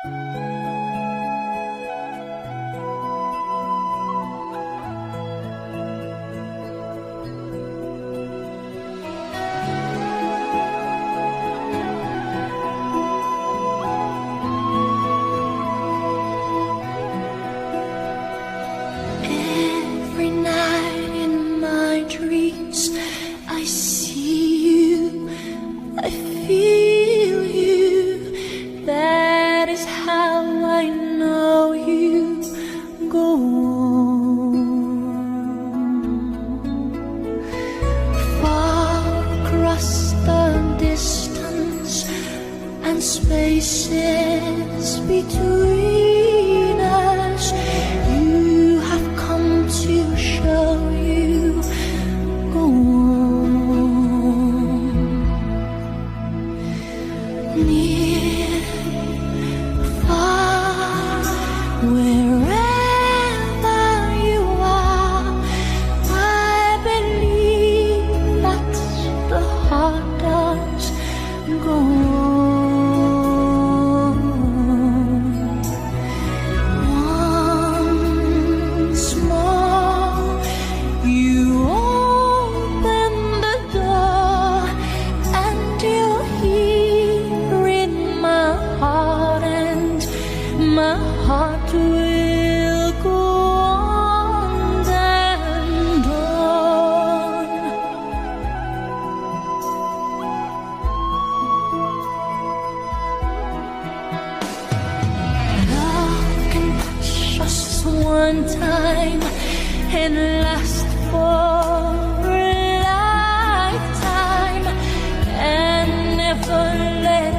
Every night in my dreams, I see you, I feel you. That is how I know you go on. Far across the distance and spaces between us, you have come to show you go on. Near, far, wherever you are, I believe that the heart does go on. Once more, you open the door, and you're here in my heart, and my heart will go on and on. Love can touch us one time and last for a lifetime, and never let